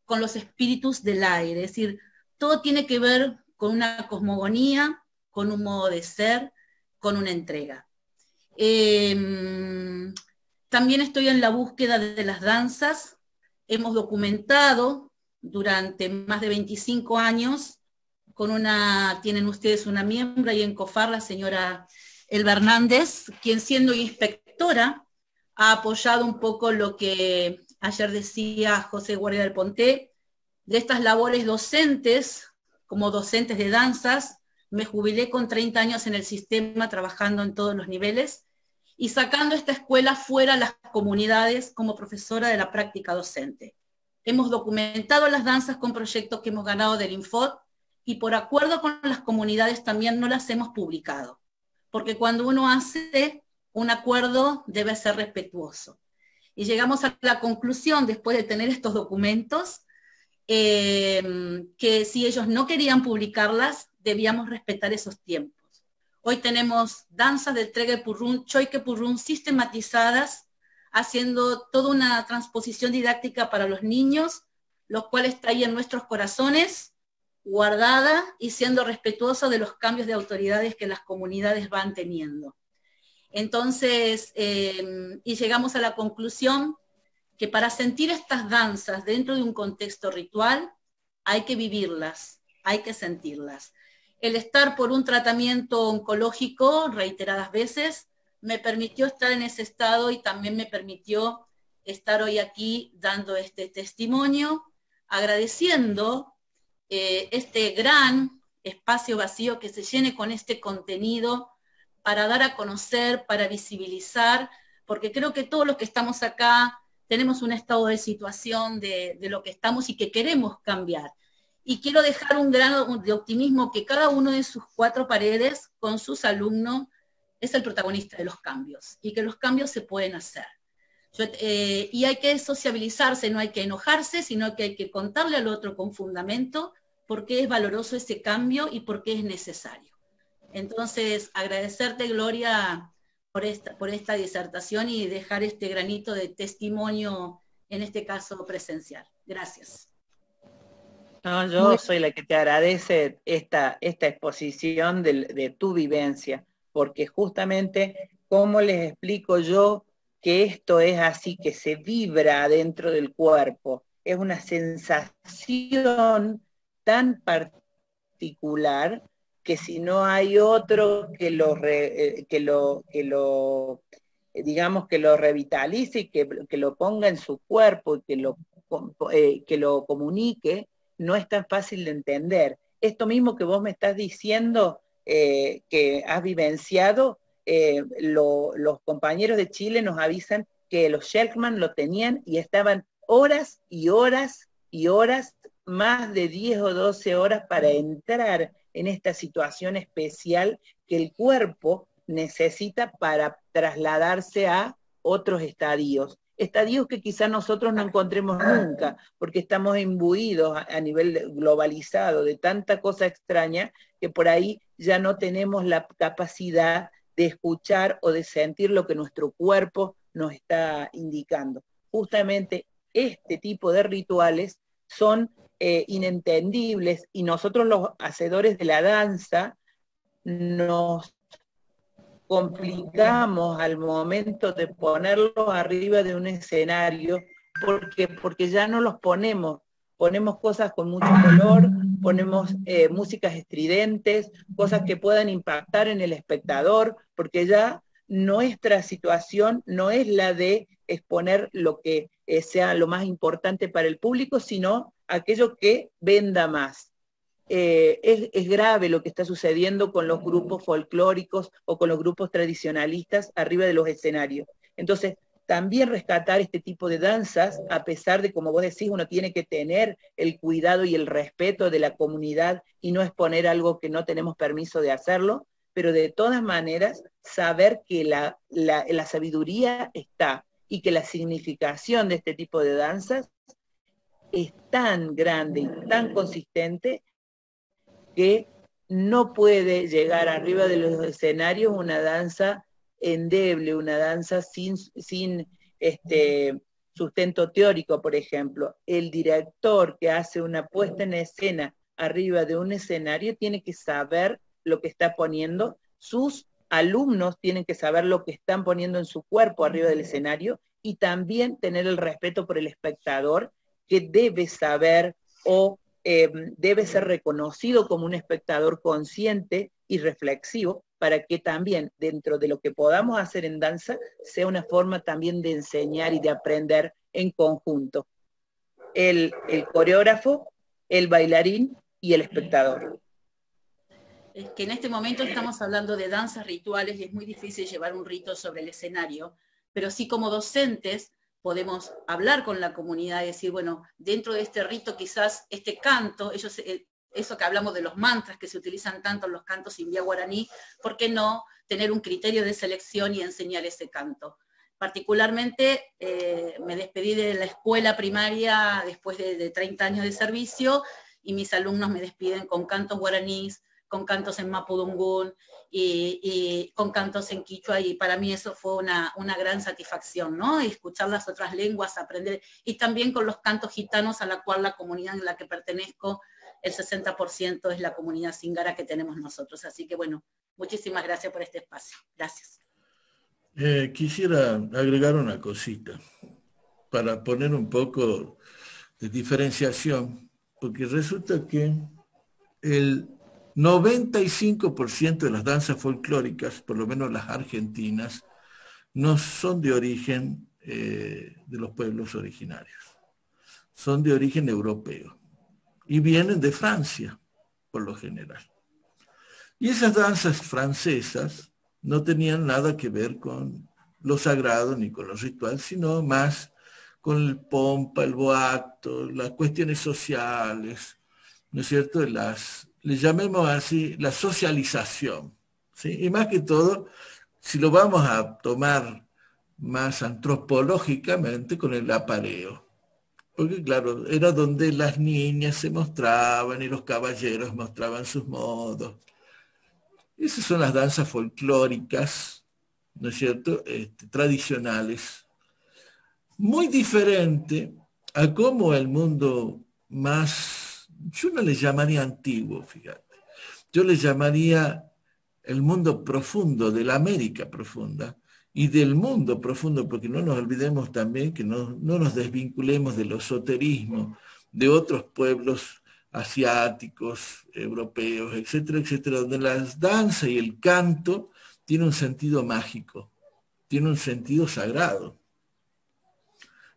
Speaker 8: con los espíritus del aire, es decir, todo tiene que ver con una cosmogonía, con un modo de ser, con una entrega. También estoy en la búsqueda de las danzas. Hemos documentado durante más de 25 años, tienen ustedes una miembro ahí en COFAR, la señora Elba Hernández, quien siendo inspectora ha apoyado un poco lo que ayer decía José Guardia del Ponté, de estas labores docentes, como docentes de danzas. Me jubilé con 30 años en el sistema, trabajando en todos los niveles, y sacando esta escuela fuera a las comunidades como profesora de la práctica docente. Hemos documentado las danzas con proyectos que hemos ganado del Infot, y por acuerdo con las comunidades también no las hemos publicado, porque cuando uno hace un acuerdo debe ser respetuoso. Y llegamos a la conclusión, después de tener estos documentos, que si ellos no querían publicarlas, debíamos respetar esos tiempos. Hoy tenemos danzas del Tregue Purrún, Choique Purrún sistematizadas, haciendo toda una transposición didáctica para los niños, lo cual está ahí en nuestros corazones, guardada y siendo respetuoso de los cambios de autoridades que las comunidades van teniendo. Entonces, y llegamos a la conclusión que para sentir estas danzas dentro de un contexto ritual, hay que vivirlas, hay que sentirlas. El estar por un tratamiento oncológico reiteradas veces me permitió estar en ese estado, y también me permitió estar hoy aquí dando este testimonio, agradeciendo este gran espacio vacío que se llene con este contenido para dar a conocer, para visibilizar, porque creo que todos los que estamos acá tenemos un estado de situación de lo que estamos y que queremos cambiar. Y quiero dejar un grado de optimismo que cada uno de sus cuatro paredes, con sus alumnos, es el protagonista de los cambios, y que los cambios se pueden hacer. Y hay que sociabilizarse, no hay que enojarse, sino que hay que contarle al otro con fundamento por qué es valoroso ese cambio y por qué es necesario. Entonces, agradecerte, Gloria, por esta disertación y dejar este granito de testimonio, en este caso presencial. Gracias.
Speaker 1: No, yo soy la que te agradece esta exposición de tu vivencia, porque justamente, ¿cómo les explico yo que esto es así, que se vibra dentro del cuerpo? Es una sensación tan particular que si no hay otro que digamos, que lo revitalice y que lo ponga en su cuerpo y que lo comunique, no es tan fácil de entender. Esto mismo que vos me estás diciendo, que has vivenciado, los compañeros de Chile nos avisan que los Shelkman lo tenían y estaban horas y horas y horas, más de 10 o 12 horas para entrar en esta situación especial que el cuerpo necesita para trasladarse a otros estadios que quizás nosotros no encontremos nunca, porque estamos imbuidos a nivel globalizado de tanta cosa extraña que por ahí ya no tenemos la capacidad de escuchar o de sentir lo que nuestro cuerpo nos está indicando. Justamente este tipo de rituales son inentendibles, y nosotros los hacedores de la danza nos complicamos al momento de ponerlos arriba de un escenario, porque ya no los ponemos cosas con mucho color, ponemos músicas estridentes, cosas que puedan impactar en el espectador, porque ya nuestra situación no es la de exponer lo que sea lo más importante para el público, sino aquello que venda más. Es grave lo que está sucediendo con los grupos folclóricos o con los grupos tradicionalistas arriba de los escenarios. Entonces, también rescatar este tipo de danzas, a pesar de, como vos decís, uno tiene que tener el cuidado y el respeto de la comunidad y no exponer algo que no tenemos permiso de hacerlo, pero de todas maneras saber que la sabiduría está y que la significación de este tipo de danzas es tan grande y tan consistente que no puede llegar arriba de los escenarios una danza endeble, una danza sin sustento teórico, por ejemplo. El director que hace una puesta en escena arriba de un escenario tiene que saber lo que está poniendo, sus alumnos tienen que saber lo que están poniendo en su cuerpo arriba del escenario, y también tener el respeto por el espectador, que debe saber o debe ser reconocido como un espectador consciente y reflexivo, para que también dentro de lo que podamos hacer en danza sea una forma también de enseñar y de aprender en conjunto. El coreógrafo, el bailarín y el espectador.
Speaker 8: Es que en este momento estamos hablando de danzas rituales y es muy difícil llevar un rito sobre el escenario, pero sí como docentes podemos hablar con la comunidad y decir, bueno, dentro de este rito quizás este canto, eso que hablamos de los mantras que se utilizan tanto en los cantos india guaraní, ¿por qué no tener un criterio de selección y enseñar ese canto? Particularmente me despedí de la escuela primaria después de 30 años de servicio, y mis alumnos me despiden con cantos guaraníes, con cantos en mapudungún y con cantos en quichua, y para mí eso fue una gran satisfacción, ¿no? Escuchar las otras lenguas, aprender, y también con los cantos gitanos, a la cual la comunidad en la que pertenezco, el 60% es la comunidad cingara que tenemos nosotros. Así que bueno, muchísimas gracias por este espacio. Gracias.
Speaker 2: Quisiera agregar una cosita para poner un poco de diferenciación, porque resulta que el 95% de las danzas folclóricas, por lo menos las argentinas, no son de origen de los pueblos originarios. Son de origen europeo y vienen de Francia, por lo general. Y esas danzas francesas no tenían nada que ver con lo sagrado ni con lo ritual, sino más con el pompa, el boato, las cuestiones sociales, ¿no es cierto? Le llamemos así, la socialización, ¿sí? Y más que todo, si lo vamos a tomar más antropológicamente, con el apareo. Porque claro, era donde las niñas se mostraban y los caballeros mostraban sus modos. Esas son las danzas folclóricas, ¿no es cierto?, tradicionales. Muy diferente a cómo el mundo más, yo no le llamaría antiguo, fíjate, yo le llamaría el mundo profundo, de la América profunda y del mundo profundo, porque no nos olvidemos también que no nos desvinculemos del esoterismo de otros pueblos asiáticos, europeos, etcétera, etcétera, donde la danza y el canto tienen un sentido mágico, tiene un sentido sagrado.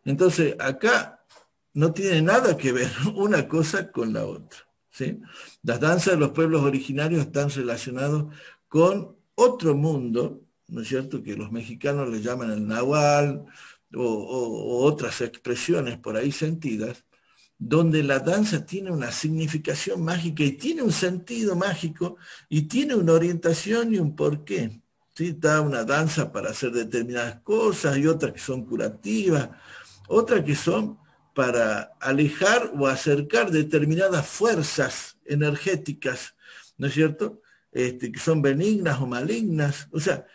Speaker 2: Entonces, acá no tiene nada que ver una cosa con la otra, ¿sí? Las danzas de los pueblos originarios están relacionadas con otro mundo, ¿no es cierto?, que los mexicanos le llaman el nahual o otras expresiones por ahí sentidas, donde la danza tiene una significación mágica y tiene un sentido mágico y tiene una orientación y un porqué. ¿Sí? Está una danza para hacer determinadas cosas y otras que son curativas, otras que son para alejar o acercar determinadas fuerzas energéticas, ¿no es cierto?, que son benignas o malignas. O sea,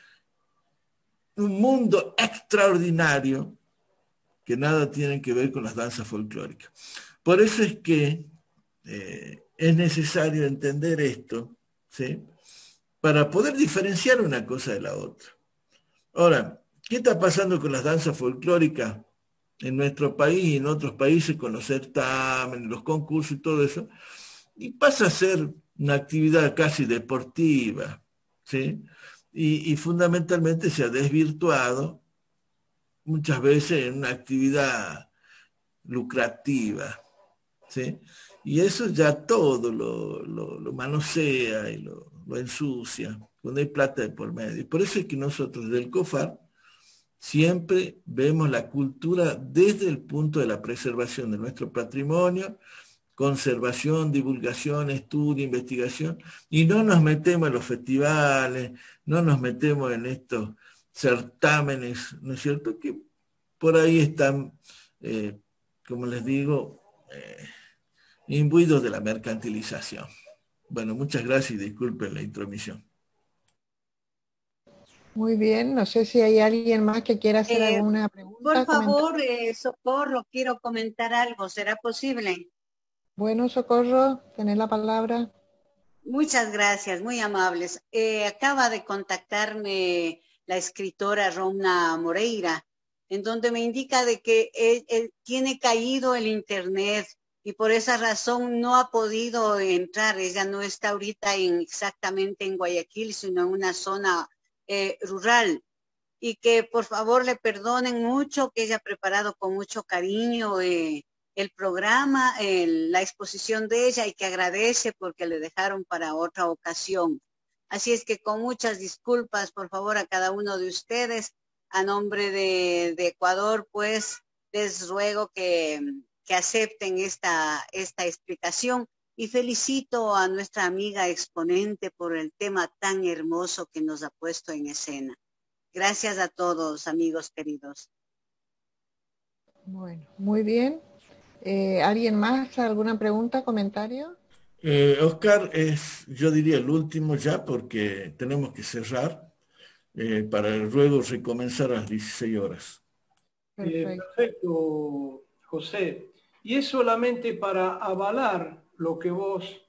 Speaker 2: un mundo extraordinario que nada tiene que ver con las danzas folclóricas. Por eso es que es necesario entender esto, ¿sí?, para poder diferenciar una cosa de la otra. Ahora, ¿qué está pasando con las danzas folclóricas en nuestro país y en otros países con los certámenes, los concursos y todo eso? Y pasa a ser una actividad casi deportiva, ¿sí? Y fundamentalmente se ha desvirtuado muchas veces en una actividad lucrativa, ¿sí? Y eso ya todo lo manosea y lo ensucia, cuando hay plata de por medio. Y por eso es que nosotros del COFAR siempre vemos la cultura desde el punto de la preservación de nuestro patrimonio, conservación, divulgación, estudio, investigación, y no nos metemos en los festivales, no nos metemos en estos certámenes, ¿no es cierto?, que por ahí están, como les digo, imbuidos de la mercantilización. Bueno, muchas gracias y disculpen la intromisión.
Speaker 5: Muy bien, no sé si hay alguien más que quiera hacer alguna pregunta.
Speaker 9: Por favor, Socorro, quiero comentar algo, ¿será posible?
Speaker 5: Bueno, Socorro, tenés la palabra.
Speaker 9: Muchas gracias, muy amables. Acaba de contactarme la escritora Rona Moreira, en donde me indica de que él tiene caído el internet y por esa razón no ha podido entrar. Ella no está ahorita exactamente en Guayaquil, sino en una zona rural. Y que por favor le perdonen mucho, que ella ha preparado con mucho cariño el programa, la exposición de ella, y que agradece porque le dejaron para otra ocasión. Así es que con muchas disculpas, por favor, a cada uno de ustedes, a nombre de Ecuador, pues les ruego que acepten esta explicación, y felicito a nuestra amiga exponente por el tema tan hermoso que nos ha puesto en escena. Gracias a todos, amigos queridos.
Speaker 5: Bueno, muy bien. ¿Alguien más? ¿Alguna pregunta, comentario?
Speaker 2: Oscar es, yo diría, el último ya, porque tenemos que cerrar para luego recomenzar a las 16 horas.
Speaker 7: Perfecto, José. Y es solamente para avalar lo que vos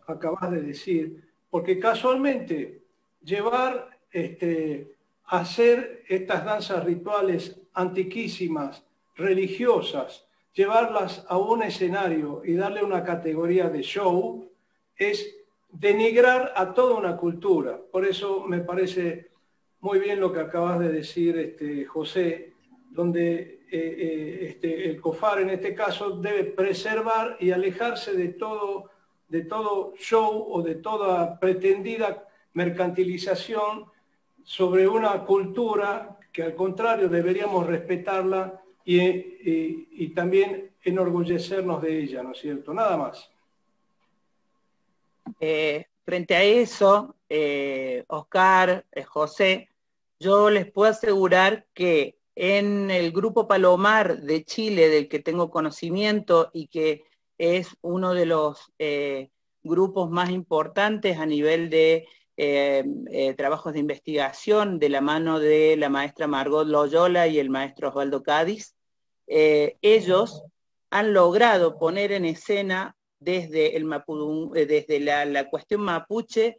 Speaker 7: acabás de decir, porque casualmente llevar hacer estas danzas rituales antiquísimas, religiosas, llevarlas a un escenario y darle una categoría de show, es denigrar a toda una cultura. Por eso me parece muy bien lo que acabas de decir, José, donde el COFAR en este caso debe preservar y alejarse de todo show o de toda pretendida mercantilización sobre una cultura que al contrario deberíamos respetarla y también enorgullecernos de ella, ¿no es cierto? Nada más.
Speaker 1: Frente a eso, Oscar, José, yo les puedo asegurar que en el Grupo Palomar de Chile, del que tengo conocimiento y que es uno de los grupos más importantes a nivel de trabajos de investigación, de la mano de la maestra Margot Loyola y el maestro Osvaldo Cádiz, ellos han logrado poner en escena desde la cuestión mapuche,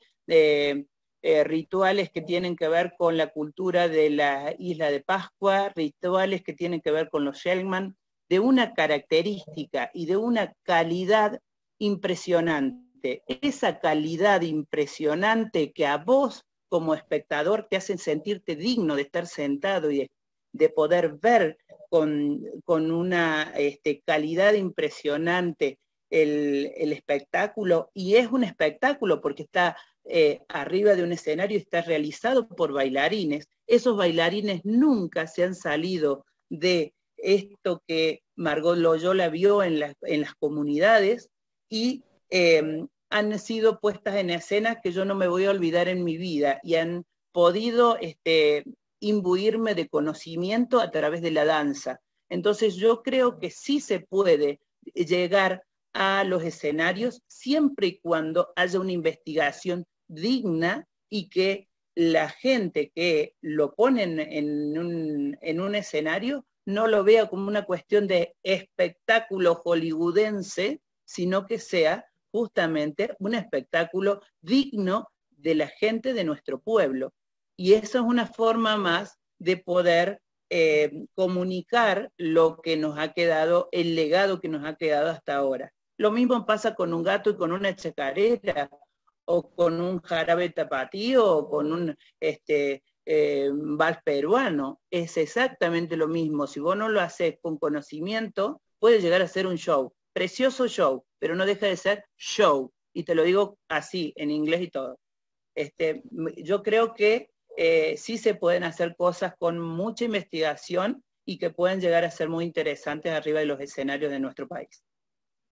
Speaker 1: rituales que tienen que ver con la cultura de la isla de Pascua, rituales que tienen que ver con los Shelman, de una característica y de una calidad impresionante. Esa calidad impresionante que a vos como espectador te hacen sentirte digno de estar sentado y de poder ver con una calidad impresionante el espectáculo, y es un espectáculo porque está arriba de un escenario y está realizado por bailarines. Esos bailarines nunca se han salido de esto que Margot Loyola vio en las comunidades y han sido puestas en escena que yo no me voy a olvidar en mi vida y han podido imbuirme de conocimiento a través de la danza. Entonces yo creo que sí se puede llegar a los escenarios siempre y cuando haya una investigación digna y que la gente que lo pone en un escenario no lo vea como una cuestión de espectáculo hollywoodense, sino que sea justamente un espectáculo digno de la gente de nuestro pueblo. Y eso es una forma más de poder comunicar lo que nos ha quedado, el legado que nos ha quedado hasta ahora. Lo mismo pasa con un gato y con una chacarera, o con un jarabe tapatío, o con un vals peruano. Es exactamente lo mismo. Si vos no lo haces con conocimiento, puede llegar a ser un show. Precioso show, pero no deja de ser show. Y te lo digo así, en inglés y todo. Yo creo que sí se pueden hacer cosas con mucha investigación y que pueden llegar a ser muy interesantes arriba de los escenarios de nuestro país.